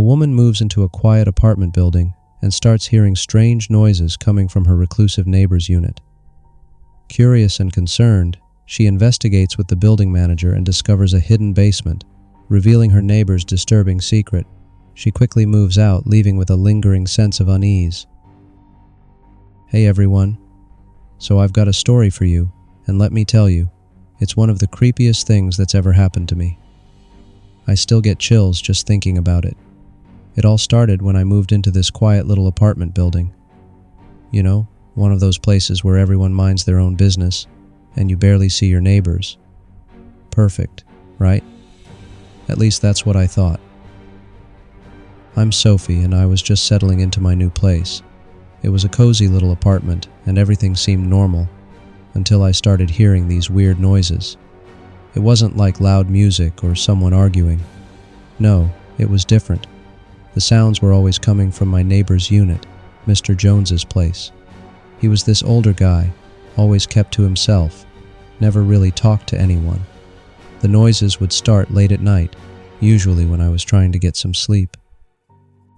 woman moves into a quiet apartment building and starts hearing strange noises coming from her reclusive neighbor's unit. Curious and concerned, she investigates with the building manager and discovers a hidden basement, revealing her neighbor's disturbing secret. She quickly moves out, leaving with a lingering sense of unease. Hey everyone, so I've got a story for you, and let me tell you, it's one of the creepiest things that's ever happened to me. I still get chills just thinking about it. It all started when I moved into this quiet little apartment building. You know, one of those places where everyone minds their own business, and you barely see your neighbors. Perfect, right? At least that's what I thought. I'm Sophie, and I was just settling into my new place. It was a cozy little apartment, and everything seemed normal, until I started hearing these weird noises. It wasn't like loud music or someone arguing. No, it was different. The sounds were always coming from my neighbor's unit, Mr. Jones's place. He was this older guy, always kept to himself, never really talked to anyone. The noises would start late at night, usually when I was trying to get some sleep.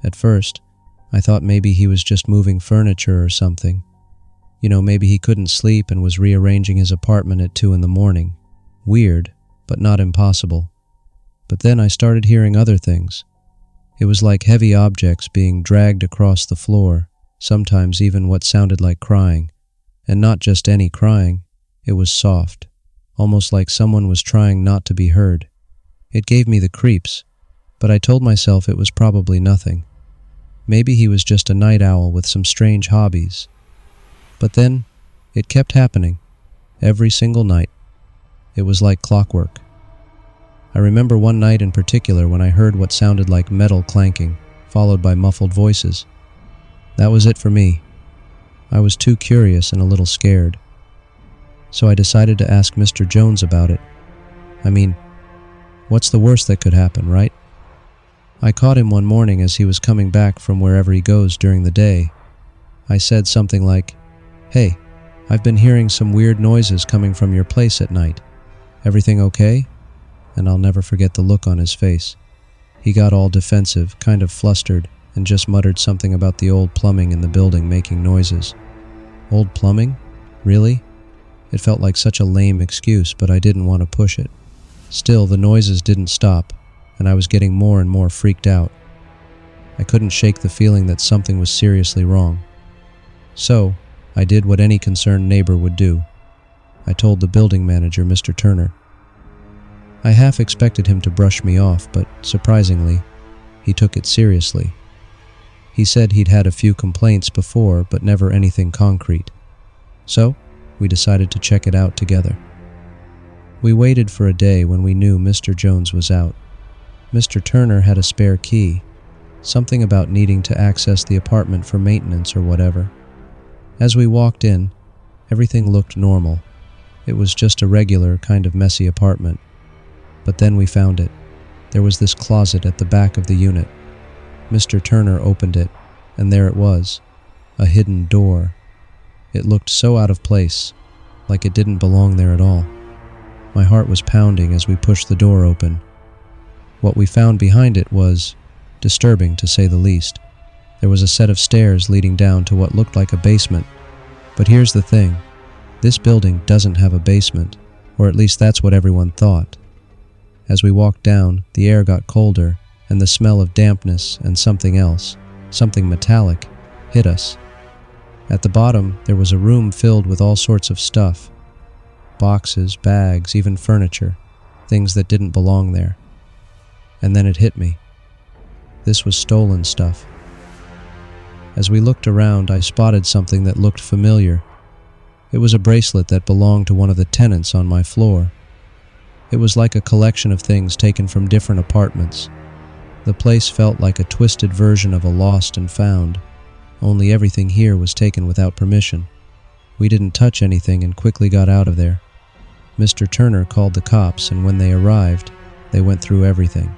At first, I thought maybe he was just moving furniture or something. You know, maybe he couldn't sleep and was rearranging his apartment at 2 in the morning. Weird, but not impossible. But then I started hearing other things. It was like heavy objects being dragged across the floor, sometimes even what sounded like crying. And not just any crying, it was soft, almost like someone was trying not to be heard. It gave me the creeps, but I told myself it was probably nothing. Maybe he was just a night owl with some strange hobbies. But then, it kept happening, every single night. It was like clockwork. I remember one night in particular when I heard what sounded like metal clanking, followed by muffled voices. That was it for me. I was too curious and a little scared. So I decided to ask Mr. Jones about it. I mean, what's the worst that could happen, right? I caught him one morning as he was coming back from wherever he goes during the day. I said something like, "Hey, I've been hearing some weird noises coming from your place at night. Everything okay?" And I'll never forget the look on his face. He got all defensive, kind of flustered, and just muttered something about the old plumbing in the building making noises. Old plumbing? Really? It felt like such a lame excuse, but I didn't want to push it. Still, the noises didn't stop, and I was getting more and more freaked out. I couldn't shake the feeling that something was seriously wrong. So, I did what any concerned neighbor would do. I told the building manager, Mr. Turner. I half expected him to brush me off, but surprisingly, he took it seriously. He said he'd had a few complaints before, but never anything concrete. So, we decided to check it out together. We waited for a day when we knew Mr. Jones was out. Mr. Turner had a spare key, something about needing to access the apartment for maintenance or whatever. As we walked in, everything looked normal. It was just a regular, kind of messy apartment. But then we found it. There was this closet at the back of the unit. Mr. Turner opened it, and there it was, a hidden door. It looked so out of place, like it didn't belong there at all. My heart was pounding as we pushed the door open. What we found behind it was disturbing, to say the least. There was a set of stairs leading down to what looked like a basement. But here's the thing. This building doesn't have a basement, or at least that's what everyone thought. As we walked down, the air got colder, and the smell of dampness and something else, something metallic, hit us. At the bottom, there was a room filled with all sorts of stuff. Boxes, bags, even furniture, things that didn't belong there. And then it hit me. This was stolen stuff. As we looked around, I spotted something that looked familiar. It was a bracelet that belonged to one of the tenants on my floor. It was like a collection of things taken from different apartments. The place felt like a twisted version of a lost and found, only everything here was taken without permission. We didn't touch anything and quickly got out of there. Mr. Turner called the cops, and when they arrived, they went through everything.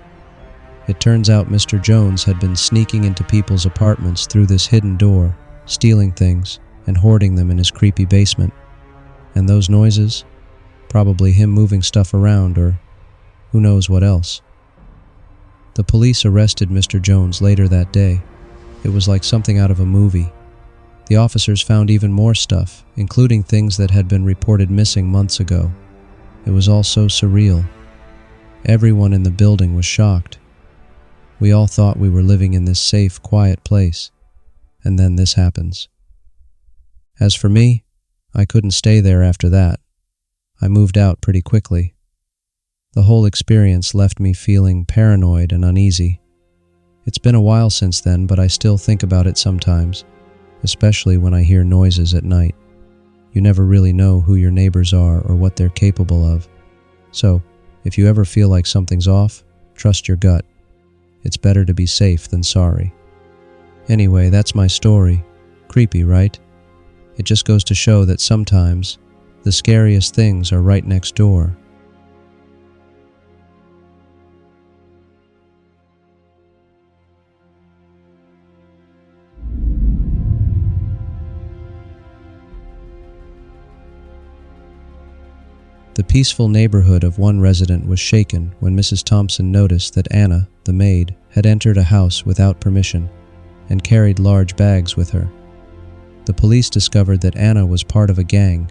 It turns out Mr. Jones had been sneaking into people's apartments through this hidden door, stealing things, and hoarding them in his creepy basement. And those noises? Probably him moving stuff around, or who knows what else. The police arrested Mr. Jones later that day. It was like something out of a movie. The officers found even more stuff, including things that had been reported missing months ago. It was all so surreal. Everyone in the building was shocked. We all thought we were living in this safe, quiet place. And then this happens. As for me, I couldn't stay there after that. I moved out pretty quickly. The whole experience left me feeling paranoid and uneasy. It's been a while since then, but I still think about it sometimes, especially when I hear noises at night. You never really know who your neighbors are or what they're capable of. So, if you ever feel like something's off, trust your gut. It's better to be safe than sorry. Anyway, that's my story. Creepy, right? It just goes to show that sometimes the scariest things are right next door. The peaceful neighborhood of one resident was shaken when Mrs. Thompson noticed that Anna, the maid, had entered a house without permission and carried large bags with her. The police discovered that Anna was part of a gang,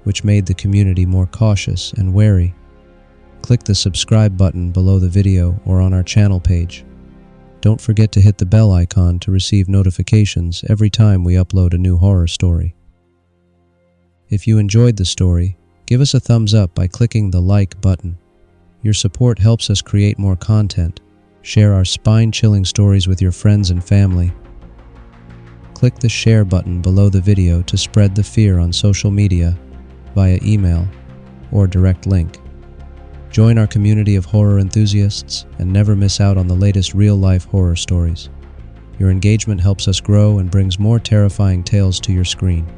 which made the community more cautious and wary. Click the subscribe button below the video or on our channel page. Don't forget to hit the bell icon to receive notifications every time we upload a new horror story. If you enjoyed the story, give us a thumbs up by clicking the like button. Your support helps us create more content. Share our spine-chilling stories with your friends and family. Click the share button below the video to spread the fear on social media, via email, or direct link. Join our community of horror enthusiasts and never miss out on the latest real-life horror stories. Your engagement helps us grow and brings more terrifying tales to your screen.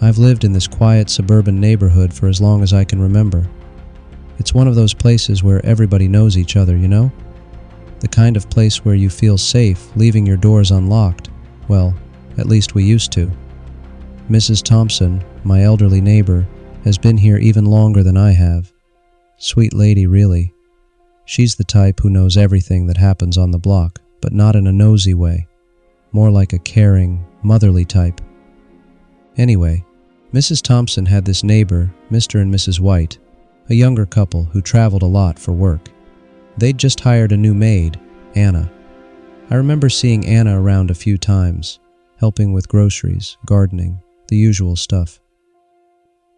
I've lived in this quiet suburban neighborhood for as long as I can remember. It's one of those places where everybody knows each other, you know? The kind of place where you feel safe leaving your doors unlocked. Well, at least we used to. Mrs. Thompson, my elderly neighbor, has been here even longer than I have. Sweet lady, really. She's the type who knows everything that happens on the block, but not in a nosy way. More like a caring, motherly type. Anyway, Mrs. Thompson had this neighbor, Mr. and Mrs. White, a younger couple who traveled a lot for work. They'd just hired a new maid, Anna. I remember seeing Anna around a few times, helping with groceries, gardening, the usual stuff.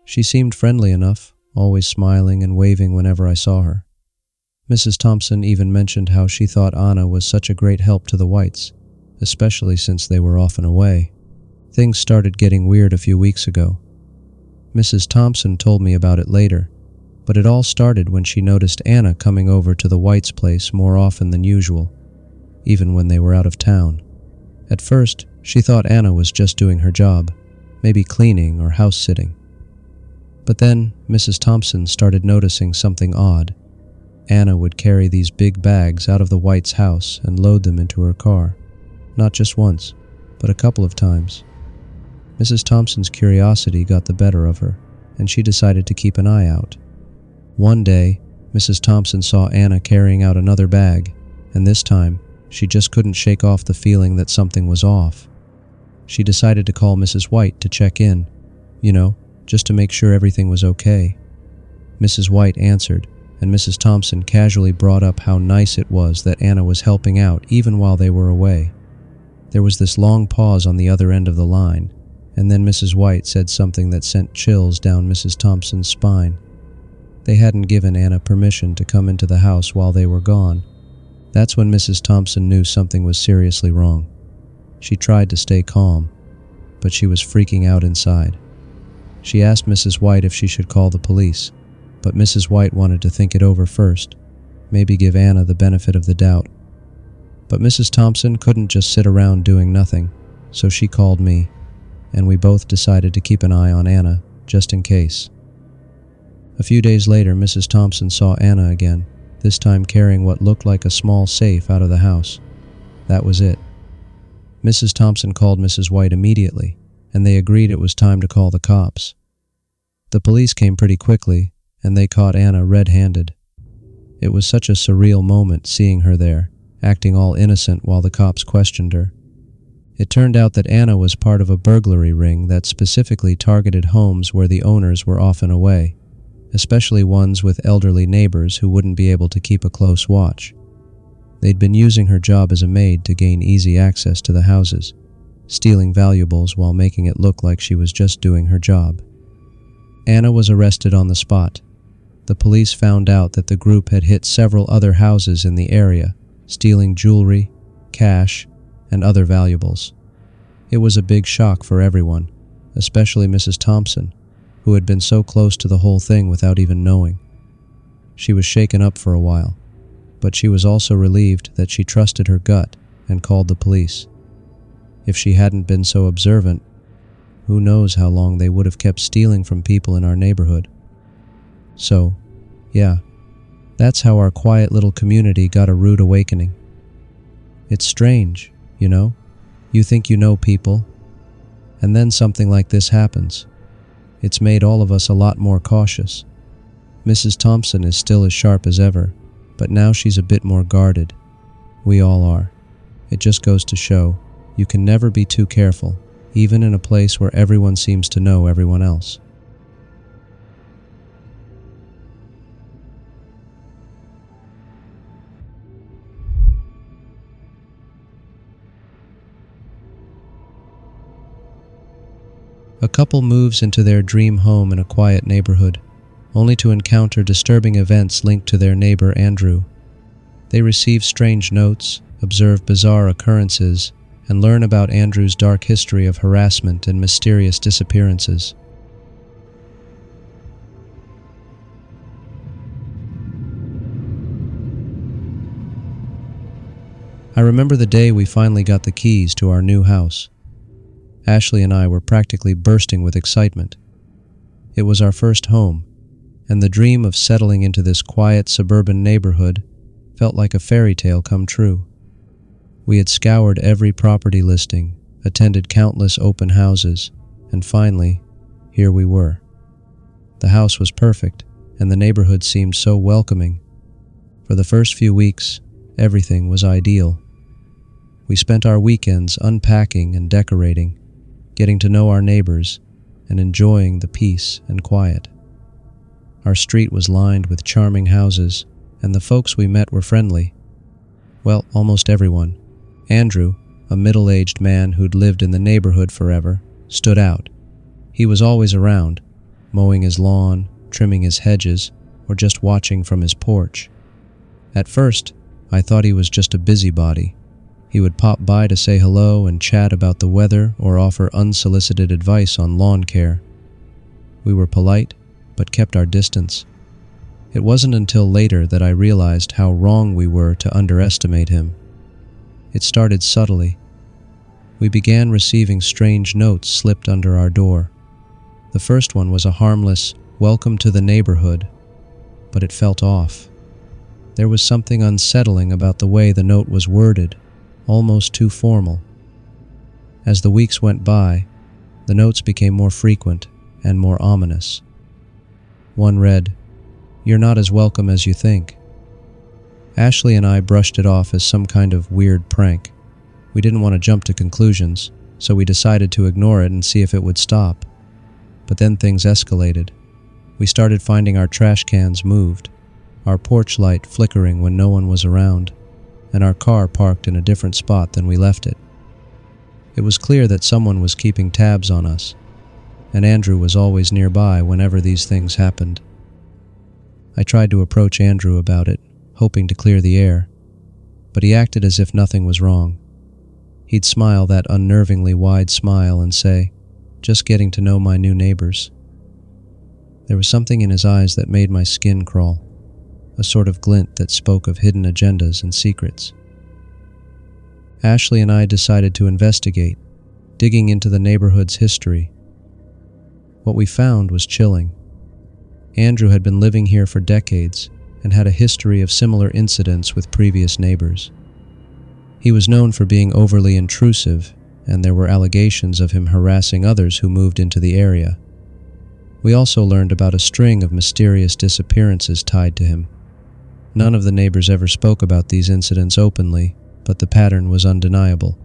She seemed friendly enough, always smiling and waving whenever I saw her. Mrs. Thompson even mentioned how she thought Anna was such a great help to the Whites, especially since they were often away. Things started getting weird a few weeks ago. Mrs. Thompson told me about it later, but it all started when she noticed Anna coming over to the White's place more often than usual, even when they were out of town. At first, she thought Anna was just doing her job, maybe cleaning or house-sitting. But then, Mrs. Thompson started noticing something odd. Anna would carry these big bags out of the White's house and load them into her car. Not just once, but a couple of times. Mrs. Thompson's curiosity got the better of her, and she decided to keep an eye out. One day, Mrs. Thompson saw Anna carrying out another bag, and this time, she just couldn't shake off the feeling that something was off. She decided to call Mrs. White to check in, just to make sure everything was okay. Mrs. White answered, and Mrs. Thompson casually brought up how nice it was that Anna was helping out even while they were away. There was this long pause on the other end of the line, and then Mrs. White said something that sent chills down Mrs. Thompson's spine. They hadn't given Anna permission to come into the house while they were gone. That's when Mrs. Thompson knew something was seriously wrong. She tried to stay calm, but she was freaking out inside. She asked Mrs. White if she should call the police, but Mrs. White wanted to think it over first, maybe give Anna the benefit of the doubt. But Mrs. Thompson couldn't just sit around doing nothing, so she called me, and we both decided to keep an eye on Anna, just in case. A few days later, Mrs. Thompson saw Anna again, this time carrying what looked like a small safe out of the house. That was it. Mrs. Thompson called Mrs. White immediately, and they agreed it was time to call the cops. The police came pretty quickly, and they caught Anna red-handed. It was such a surreal moment seeing her there, acting all innocent while the cops questioned her. It turned out that Anna was part of a burglary ring that specifically targeted homes where the owners were often away, especially ones with elderly neighbors who wouldn't be able to keep a close watch. They'd been using her job as a maid to gain easy access to the houses, stealing valuables while making it look like she was just doing her job. Anna was arrested on the spot. The police found out that the group had hit several other houses in the area, stealing jewelry, cash, and other valuables. It was a big shock for everyone, especially Mrs. Thompson, who had been so close to the whole thing without even knowing. She was shaken up for a while, but she was also relieved that she trusted her gut and called the police. If she hadn't been so observant, who knows how long they would have kept stealing from people in our neighborhood. So, yeah, that's how our quiet little community got a rude awakening. It's strange, you know? You think you know people, and then something like this happens. It's made all of us a lot more cautious. Mrs. Thompson is still as sharp as ever, but now she's a bit more guarded. We all are. It just goes to show, you can never be too careful, even in a place where everyone seems to know everyone else. A couple moves into their dream home in a quiet neighborhood, only to encounter disturbing events linked to their neighbor Andrew. They receive strange notes, observe bizarre occurrences, and learn about Andrew's dark history of harassment and mysterious disappearances. I remember the day we finally got the keys to our new house. Ashley and I were practically bursting with excitement. It was our first home, and the dream of settling into this quiet suburban neighborhood felt like a fairy tale come true. We had scoured every property listing, attended countless open houses, and finally, here we were. The house was perfect, and the neighborhood seemed so welcoming. For the first few weeks, everything was ideal. We spent our weekends unpacking and decorating, getting to know our neighbors, and enjoying the peace and quiet. Our street was lined with charming houses, and the folks we met were friendly. Well, almost everyone. Andrew, a middle-aged man who'd lived in the neighborhood forever, stood out. He was always around, mowing his lawn, trimming his hedges, or just watching from his porch. At first, I thought he was just a busybody. He would pop by to say hello and chat about the weather or offer unsolicited advice on lawn care. We were polite, but kept our distance. It wasn't until later that I realized how wrong we were to underestimate him. It started subtly. We began receiving strange notes slipped under our door. The first one was a harmless, "Welcome to the neighborhood," but it felt off. There was something unsettling about the way the note was worded, almost too formal. As the weeks went by, the notes became more frequent and more ominous. One read, "You're not as welcome as you think." Ashley and I brushed it off as some kind of weird prank. We didn't want to jump to conclusions, so we decided to ignore it and see if it would stop. But then things escalated. We started finding our trash cans moved, our porch light flickering when no one was around, and our car parked in a different spot than we left it. It was clear that someone was keeping tabs on us, and Andrew was always nearby whenever these things happened. I tried to approach Andrew about it, hoping to clear the air, but he acted as if nothing was wrong. He'd smile that unnervingly wide smile and say, "Just getting to know my new neighbors." There was something in his eyes that made my skin crawl, a sort of glint that spoke of hidden agendas and secrets. Ashley and I decided to investigate, digging into the neighborhood's history. What we found was chilling. Andrew had been living here for decades and had a history of similar incidents with previous neighbors. He was known for being overly intrusive, and there were allegations of him harassing others who moved into the area. We also learned about a string of mysterious disappearances tied to him. None of the neighbors ever spoke about these incidents openly, but the pattern was undeniable.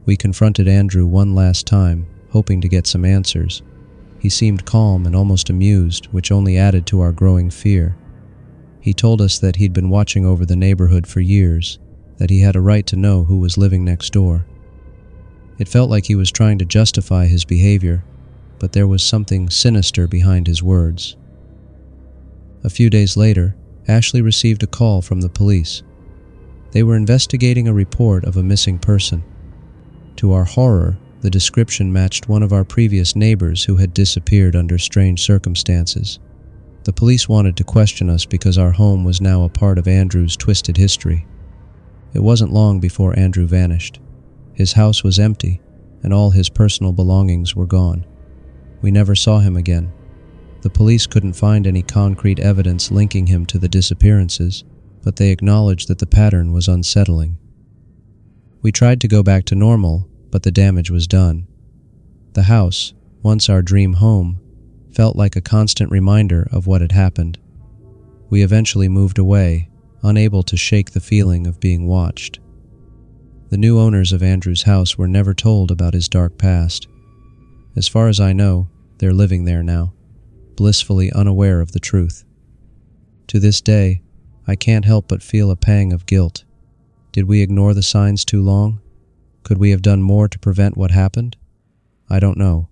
We confronted Andrew one last time, hoping to get some answers. He seemed calm and almost amused, which only added to our growing fear. He told us that he'd been watching over the neighborhood for years, that he had a right to know who was living next door. It felt like he was trying to justify his behavior, but there was something sinister behind his words. A few days later, Ashley received a call from the police. They were investigating a report of a missing person. To our horror, the description matched one of our previous neighbors who had disappeared under strange circumstances. The police wanted to question us because our home was now a part of Andrew's twisted history. It wasn't long before Andrew vanished. His house was empty, and all his personal belongings were gone. We never saw him again. The police couldn't find any concrete evidence linking him to the disappearances, but they acknowledged that the pattern was unsettling. We tried to go back to normal, but the damage was done. The house, once our dream home, felt like a constant reminder of what had happened. We eventually moved away, unable to shake the feeling of being watched. The new owners of Andrew's house were never told about his dark past. As far as I know, they're living there now, blissfully unaware of the truth. To this day, I can't help but feel a pang of guilt. Did we ignore the signs too long? Could we have done more to prevent what happened? I don't know.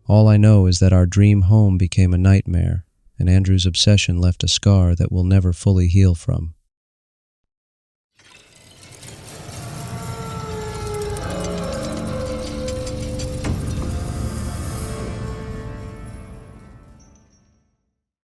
All I know is that our dream home became a nightmare, and Andrew's obsession left a scar that we'll never fully heal from.